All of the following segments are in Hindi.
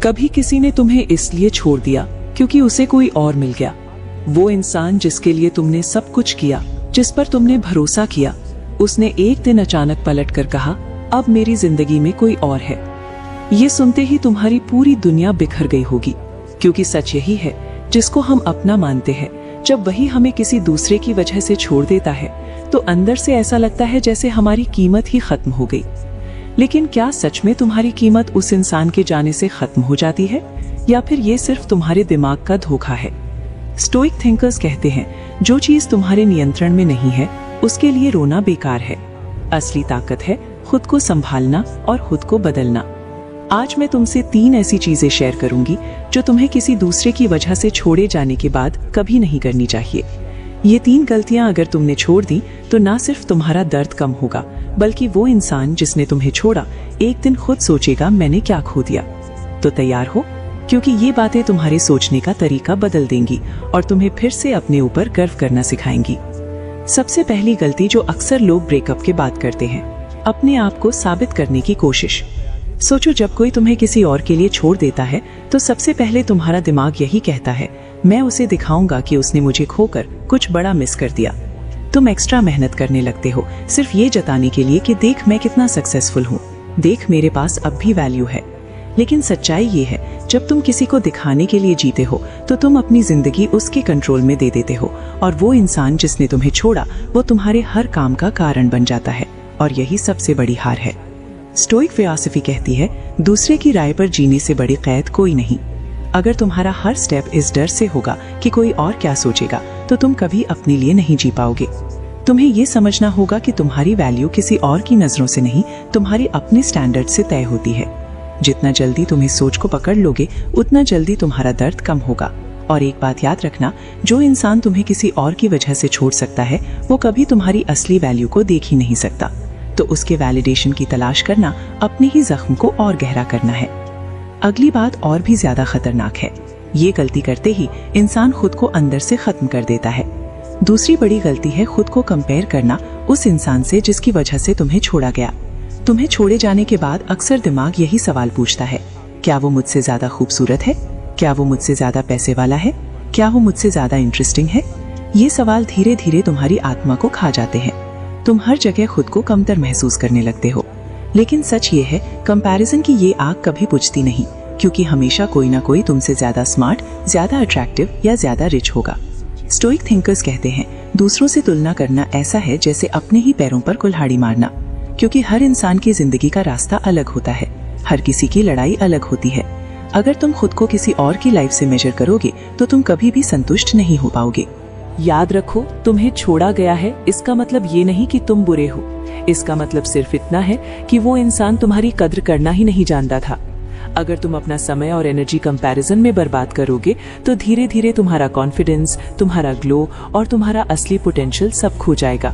कभी किसी ने तुम्हें इसलिए छोड़ दिया क्योंकि उसे कोई और मिल गया। वो इंसान जिसके लिए तुमने सब कुछ किया, जिस पर तुमने भरोसा किया, उसने एक दिन अचानक पलटकर कहा, अब मेरी जिंदगी में कोई और है। ये सुनते ही तुम्हारी पूरी दुनिया बिखर गई होगी, क्योंकि सच यही है, जिसको हम अपना मानते हैं, जब वही हमें किसी दूसरे की वजह से छोड़ देता है तो अंदर से ऐसा लगता है जैसे हमारी कीमत ही खत्म हो गई। लेकिन क्या सच में तुम्हारी कीमत उस इंसान के जाने से खत्म हो जाती है, या फिर ये सिर्फ तुम्हारे दिमाग का धोखा है? स्टोइक थिंकर्स कहते हैं, जो चीज तुम्हारे नियंत्रण में नहीं है उसके लिए रोना बेकार है। असली ताकत है खुद को संभालना और खुद को बदलना। आज मैं तुमसे 3 ऐसी चीजें शेयर करूंगी जो तुम्हें किसी दूसरे की वजह से छोड़े जाने के बाद कभी नहीं करनी चाहिए। ये 3 गलतियां अगर तुमने छोड़ दी तो ना सिर्फ तुम्हारा दर्द कम होगा, बल्कि वो इंसान जिसने तुम्हें छोड़ा एक दिन खुद सोचेगा, मैंने क्या खो दिया। तो तैयार हो, क्योंकि ये बातें तुम्हारे सोचने का तरीका बदल देंगी और तुम्हें फिर से अपने ऊपर गर्व करना सिखाएंगी। सबसे पहली गलती जो अक्सर लोग ब्रेकअप के बाद करते हैं, अपने आप को साबित करने की कोशिश। सोचो, जब कोई तुम्हें किसी और के लिए छोड़ देता है तो सबसे पहले तुम्हारा दिमाग यही कहता है, मैं उसे दिखाऊंगा कि उसने मुझे खोकर कुछ बड़ा मिस कर दिया। तुम एक्स्ट्रा मेहनत करने लगते हो सिर्फ ये जताने के लिए कि देख मैं कितना सक्सेसफुल हूँ, देख मेरे पास अब भी वैल्यू है। लेकिन सच्चाई ये है, जब तुम किसी को दिखाने के लिए जीते हो तो तुम अपनी जिंदगी उसके कंट्रोल में दे देते हो, और वो इंसान जिसने तुम्हें छोड़ा वो तुम्हारे हर काम का कारण बन जाता है। और यही सबसे बड़ी हार है। स्टोइक फिलॉसफी कहती है, दूसरे की राय पर जीने से बड़ी कैद कोई नहीं। अगर तुम्हारा हर स्टेप इस डर से होगा कि कोई और क्या सोचेगा, तो तुम कभी अपने लिए नहीं जी पाओगे। तुम्हें ये समझना होगा कि तुम्हारी वैल्यू किसी और की नजरों से नहीं, तुम्हारी अपने स्टैंडर्ड से तय होती है। जितना जल्दी तुम इस सोच को पकड़ लोगे, उतना जल्दी तुम्हारा दर्द कम होगा। और एक बात याद रखना, जो इंसान तुम्हें किसी और की वजह से छोड़ सकता है, वो कभी तुम्हारी असली वैल्यू को देख ही नहीं सकता। तो उसके वैलिडेशन की तलाश करना अपने ही जख्म को और गहरा करना है। अगली बात और भी ज्यादा खतरनाक है। ये गलती करते ही इंसान खुद को अंदर से खत्म कर देता है। दूसरी बड़ी गलती है खुद को कंपेयर करना उस इंसान से जिसकी वजह से तुम्हें छोड़ा गया। तुम्हें छोड़े जाने के बाद अक्सर दिमाग यही सवाल पूछता है, क्या वो मुझसे ज्यादा खूबसूरत है? क्या वो मुझसे ज्यादा पैसे वाला है? क्या वो मुझसे ज्यादा इंटरेस्टिंग है? ये सवाल धीरे धीरे तुम्हारी आत्मा को खा जाते हैं। तुम हर जगह खुद को कमतर महसूस करने लगते हो। लेकिन सच ये है, कंपैरिजन की ये आग कभी बुझती नहीं, क्योंकि हमेशा कोई ना कोई तुमसे ज्यादा स्मार्ट, ज्यादा अट्रैक्टिव या ज्यादा रिच होगा। स्टोइक थिंकर्स कहते हैं, दूसरों से तुलना करना ऐसा है जैसे अपने ही पैरों पर कुल्हाड़ी मारना, क्योंकि हर इंसान की जिंदगी का रास्ता अलग होता है, हर किसी की लड़ाई अलग होती है। अगर तुम खुद को किसी और की लाइफ से मेजर करोगे तो तुम कभी भी संतुष्ट नहीं हो पाओगे। याद रखो, तुम्हें छोड़ा गया है इसका मतलब ये नहीं कि तुम बुरे हो। इसका मतलब सिर्फ इतना है कि वो इंसान तुम्हारी कद्र करना ही नहीं जानता था। अगर तुम अपना समय और एनर्जी कंपैरिजन में बर्बाद करोगे तो धीरे धीरे तुम्हारा कॉन्फिडेंस, तुम्हारा ग्लो और तुम्हारा असली पोटेंशियल सब खो जाएगा।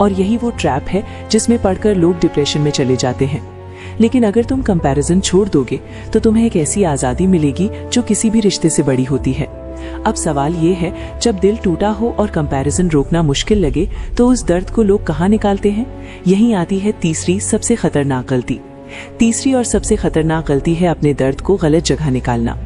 और यही वो ट्रैप है जिसमें पड़कर लोग डिप्रेशन में चले जाते हैं। लेकिन अगर तुम कंपैरिजन छोड़ दोगे तो तुम्हें एक ऐसी आजादी मिलेगी जो किसी भी रिश्ते से बड़ी होती है। अब सवाल ये है, जब दिल टूटा हो और कंपैरिजन रोकना मुश्किल लगे तो उस दर्द को लोग कहाँ निकालते हैं? यहीं आती है तीसरी सबसे खतरनाक गलती। तीसरी और सबसे खतरनाक गलती है अपने दर्द को गलत जगह निकालना।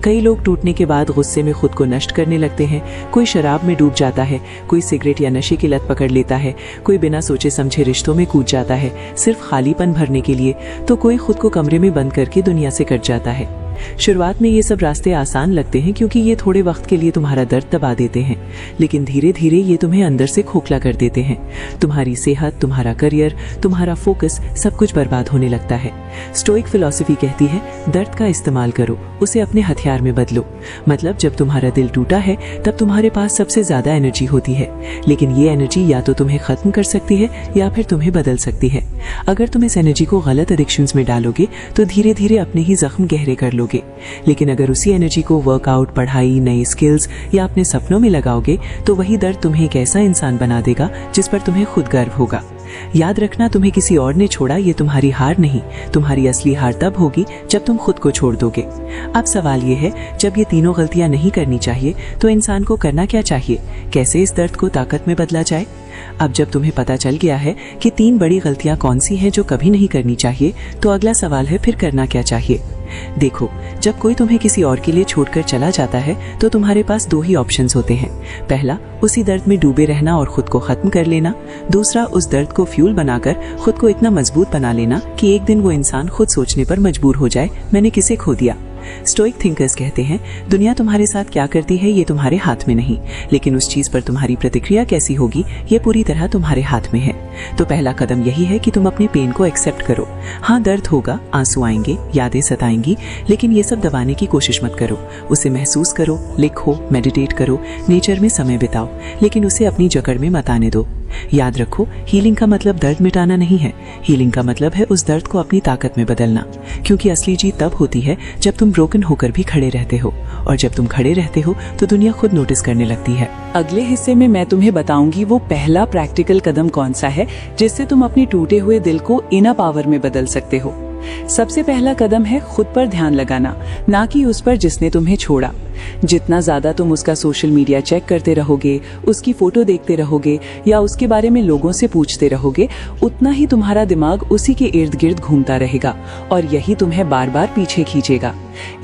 कई लोग टूटने के बाद गुस्से में खुद को नष्ट करने लगते हैं। कोई शराब में डूब जाता है, कोई सिगरेट या नशे की लत पकड़ लेता है, कोई बिना सोचे समझे रिश्तों में कूद जाता है सिर्फ खालीपन भरने के लिए, तो कोई खुद को कमरे में बंद करके दुनिया से कट जाता है। शुरुआत में ये सब रास्ते आसान लगते हैं क्योंकि ये थोड़े वक्त के लिए तुम्हारा दर्द दबा देते हैं, लेकिन धीरे धीरे ये तुम्हें अंदर से खोखला कर देते हैं। तुम्हारी सेहत, तुम्हारा करियर, तुम्हारा फोकस, सब कुछ बर्बाद होने लगता है। स्टोइक फिलॉसफी कहती है, दर्द का इस्तेमाल करो, उसे अपने हथियार में बदलो। मतलब जब तुम्हारा दिल टूटा है तब तुम्हारे पास सबसे ज्यादा एनर्जी होती है, लेकिन ये एनर्जी या तो तुम्हें खत्म कर सकती है या फिर तुम्हें बदल सकती है। अगर तुम इस एनर्जी को गलत एडिक्शंस में डालोगे तो धीरे धीरे अपने ही जख्म गहरे कर लोगे। लेकिन अगर उसी एनर्जी को वर्कआउट, पढ़ाई, नई स्किल्स या अपने सपनों में लगाओगे तो वही दर्द तुम्हें एक ऐसा इंसान बना देगा जिस पर तुम्हें खुद गर्व होगा। याद रखना, तुम्हें किसी और ने छोड़ा ये तुम्हारी हार नहीं, तुम्हारी असली हार तब होगी जब तुम खुद को छोड़ दोगे। अब सवाल ये है, जब ये तीनों गलतियां नहीं करनी चाहिए तो इंसान को करना क्या चाहिए? कैसे इस दर्द को ताकत में बदला जाए? अब जब तुम्हें पता चल गया है कि 3 बड़ी गलतियां कौन सी हैं जो कभी नहीं करनी चाहिए, तो अगला सवाल है फिर करना क्या चाहिए। देखो, जब कोई तुम्हें किसी और के लिए छोड़कर चला जाता है तो तुम्हारे पास 2 ही ऑप्शंस होते हैं। पहला, उसी दर्द में डूबे रहना और खुद को खत्म कर लेना। दूसरा, उस दर्द को फ्यूल बनाकर खुद को इतना मजबूत बना लेना कि एक दिन वो इंसान खुद सोचने पर मजबूर हो जाए, मैंने किसे खो दिया। स्टोइक थिंकर्स कहते हैं, दुनिया तुम्हारे साथ क्या करती है ये तुम्हारे हाथ में नहीं, लेकिन उस चीज पर तुम्हारी प्रतिक्रिया कैसी होगी ये पूरी तरह तुम्हारे हाथ में है। तो पहला कदम यही है कि तुम अपने पेन को एक्सेप्ट करो। हाँ, दर्द होगा, आंसू आएंगे, यादें सताएंगी, लेकिन ये सब दबाने की कोशिश मत करो। उसे महसूस करो, लिखो, मेडिटेट करो, नेचर में समय बिताओ, लेकिन उसे अपनी जकड़ में मत आने दो। याद रखो, हीलिंग का मतलब दर्द मिटाना नहीं है। हीलिंग का मतलब है उस दर्द को अपनी ताकत में बदलना, क्योंकि असली जीत तब होती है जब तुम ब्रोकन होकर भी खड़े रहते हो, और जब तुम खड़े रहते हो तो दुनिया खुद नोटिस करने लगती है। अगले हिस्से में मैं तुम्हें बताऊंगी वो पहला प्रैक्टिकल कदम कौन सा है जिससे तुम अपने टूटे हुए दिल को इनर पावर में बदल सकते हो। सबसे पहला कदम है खुद पर ध्यान लगाना, ना कि उस पर जिसने तुम्हें छोड़ा। जितना ज्यादा तुम उसका सोशल मीडिया चेक करते रहोगे, उसकी फोटो देखते रहोगे या उसके बारे में लोगों से पूछते रहोगे, उतना ही तुम्हारा दिमाग उसी के इर्द गिर्द घूमता रहेगा और यही तुम्हें बार बार पीछे खींचेगा।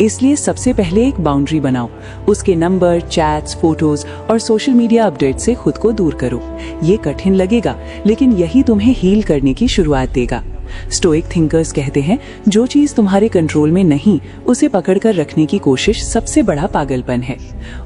इसलिए सबसे पहले एक बाउंड्री बनाओ। उसके नंबर, चैट्स, फोटोज और सोशल मीडिया अपडेट से खुद को दूर करो। ये कठिन लगेगा, लेकिन यही तुम्हें हील करने की शुरुआत देगा। स्टोइक थिंकर्स कहते हैं, जो चीज तुम्हारे कंट्रोल में नहीं उसे पकड़कर रखने की कोशिश सबसे बड़ा पागलपन है।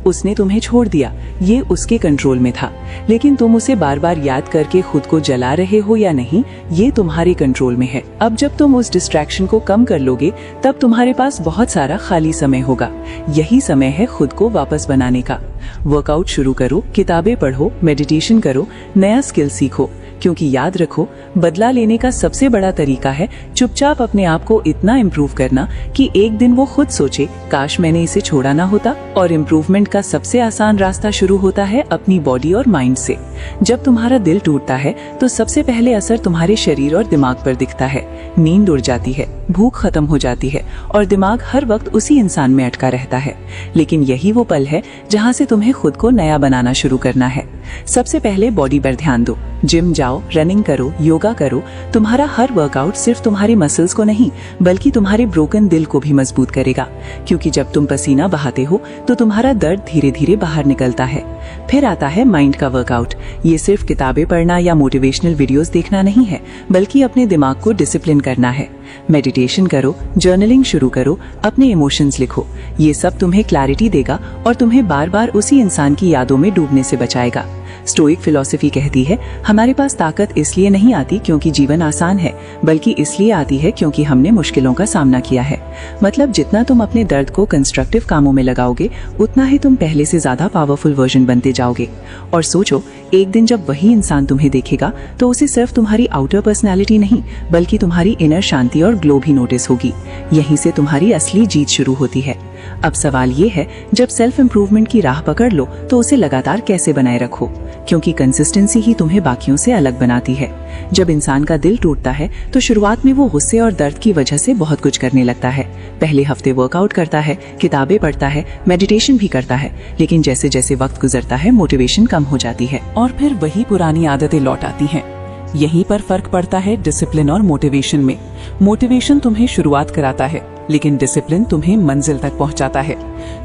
उसने तुम्हें छोड़ दिया, ये उसके कंट्रोल में था, लेकिन तुम उसे बार बार याद करके खुद को जला रहे हो या नहीं, ये तुम्हारे कंट्रोल में है। अब जब तुम उस डिस्ट्रैक्शन को कम कर लोगे, तब तुम्हारे पास बहुत सारा खाली समय होगा। यही समय है खुद को वापस बनाने का। वर्कआउट शुरू करो, किताबें पढ़ो, मेडिटेशन करो, नया स्किल सीखो, क्योंकि याद रखो, बदला लेने का सबसे बड़ा तरीका है चुपचाप अपने आप को इतना इम्प्रूव करना कि एक दिन वो खुद सोचे, काश मैंने इसे छोड़ा ना होता। और इम्प्रूवमेंट का सबसे आसान रास्ता शुरू होता है अपनी बॉडी और माइंड से। जब तुम्हारा दिल टूटता है तो सबसे पहले असर तुम्हारे शरीर और दिमाग पर दिखता है। नींद उड़ जाती है, भूख खत्म हो जाती है और दिमाग हर वक्त उसी इंसान में अटका रहता है। लेकिन यही वो पल है जहाँ से तुम्हें खुद को नया बनाना शुरू करना है। सबसे पहले बॉडी पर ध्यान दो। जिम जाओ, रनिंग करो, योगा करो। तुम्हारा हर वर्कआउट सिर्फ तुम्हारे मसल्स को नहीं बल्कि तुम्हारे ब्रोकन दिल को भी मजबूत करेगा, क्योंकि जब तुम पसीना बहाते हो तो तुम्हारा दर्द धीरे धीरे बाहर निकलता है। फिर आता है माइंड का वर्कआउट। ये सिर्फ किताबें पढ़ना या मोटिवेशनल वीडियोस देखना नहीं है, बल्कि अपने दिमाग को डिसिप्लिन करना है। मेडिटेशन करो, जर्नलिंग शुरू करो, अपने इमोशंस लिखो। ये सब तुम्हें क्लैरिटी देगा और तुम्हें बार बार उसी इंसान की यादों में डूबने से बचाएगा। स्टोइक फिलॉसफी कहती है, हमारे पास ताकत इसलिए नहीं आती क्योंकि जीवन आसान है, बल्कि इसलिए आती है क्योंकि हमने मुश्किलों का सामना किया है। मतलब जितना तुम अपने दर्द को कंस्ट्रक्टिव कामों में लगाओगे, उतना ही तुम पहले से ज्यादा पावरफुल वर्जन बनते जाओगे। और सोचो, एक दिन जब वही इंसान तुम्हें देखेगा तो उसे सिर्फ तुम्हारी आउटर पर्सनैलिटी नहीं बल्कि तुम्हारी इनर शांति और ग्लो भी नोटिस होगी। यहीं से तुम्हारी असली जीत शुरू होती है। अब सवाल ये है, जब सेल्फ इम्प्रूवमेंट की राह पकड़ लो तो उसे लगातार कैसे बनाए रखो, क्योंकि कंसिस्टेंसी ही तुम्हें बाकियों से अलग बनाती है। जब इंसान का दिल टूटता है तो शुरुआत में वो गुस्से और दर्द की वजह से बहुत कुछ करने लगता है। पहले हफ्ते वर्कआउट करता है, किताबें पढ़ता है, मेडिटेशन भी करता है, लेकिन जैसे जैसे वक्त गुजरता है मोटिवेशन कम हो जाती है और फिर वही पुरानी आदतें लौट आती हैं। यहीं पर फर्क पड़ता है डिसिप्लिन और मोटिवेशन में। मोटिवेशन तुम्हें शुरुआत कराता है, लेकिन डिसिप्लिन तुम्हें मंजिल तक पहुंचाता है।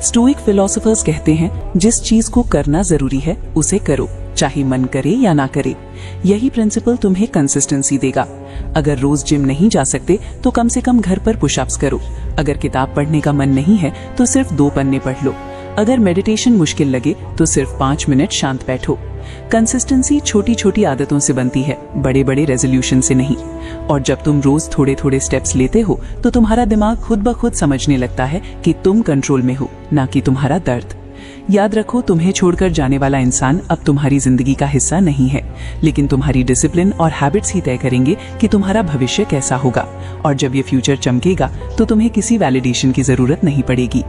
स्टोइक फिलोसोफर्स कहते हैं, जिस चीज को करना जरूरी है उसे करो, चाहे मन करे या ना करे। यही प्रिंसिपल तुम्हें कंसिस्टेंसी देगा। अगर रोज जिम नहीं जा सकते तो कम से कम घर पर पुशअप्स करो। अगर किताब पढ़ने का मन नहीं है तो सिर्फ 2 पन्ने पढ़ लो। अगर मेडिटेशन मुश्किल लगे तो सिर्फ 5 मिनट शांत बैठो। कंसिस्टेंसी छोटी छोटी आदतों से बनती है, बड़े बड़े रेजोल्यूशन से नहीं। और जब तुम रोज थोड़े थोड़े स्टेप्स लेते हो तो तुम्हारा दिमाग खुद ब खुद समझने लगता है कि तुम कंट्रोल में हो, ना कि तुम्हारा दर्द। याद रखो, तुम्हें छोड़कर जाने वाला इंसान अब तुम्हारी जिंदगी का हिस्सा नहीं है, लेकिन तुम्हारी डिसिप्लिन और हैबिट्स ही तय करेंगे कि तुम्हारा भविष्य कैसा होगा। और जब ये फ्यूचर चमकेगा तो तुम्हें किसी वैलिडेशन की जरूरत नहीं पड़ेगी।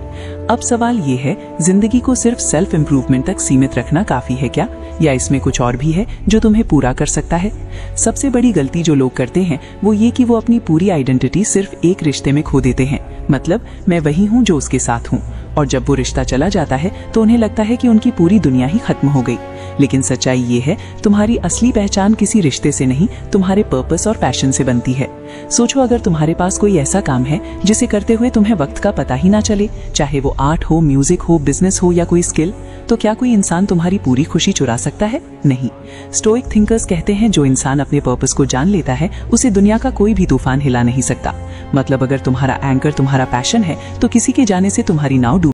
अब सवाल ये है, जिंदगी को सिर्फ सेल्फ इम्प्रूवमेंट तक सीमित रखना काफी है क्या, या इसमें कुछ और भी है जो तुम्हें पूरा कर सकता है? सबसे बड़ी गलती जो लोग करते हैं वो ये कि वो अपनी पूरी आइडेंटिटी सिर्फ एक रिश्ते में खो देते हैं। मतलब, मैं वही हूँ जो उसके साथ हूँ, और जब वो रिश्ता चला जाता है तो उन्हें लगता है कि उनकी पूरी दुनिया ही खत्म हो गई। लेकिन सच्चाई ये है, तुम्हारी असली पहचान किसी रिश्ते से नहीं, तुम्हारे पर्पस और पैशन से बनती है। सोचो, अगर तुम्हारे पास कोई ऐसा काम है जिसे करते हुए तुम्हें वक्त का पता ही ना चले, चाहे वो आर्ट हो, म्यूजिक हो, बिजनेस हो या कोई स्किल, तो क्या कोई इंसान तुम्हारी पूरी खुशी चुरा सकता है? नहीं। स्टोइक थिंकर्स कहते हैं, जो इंसान अपने पर्पस को जान लेता है उसे दुनिया का कोई भी तूफान हिला नहीं सकता। मतलब अगर तुम्हारा एंकर तुम्हारा पैशन है तो किसी के जाने से तुम्हारी नाव डूब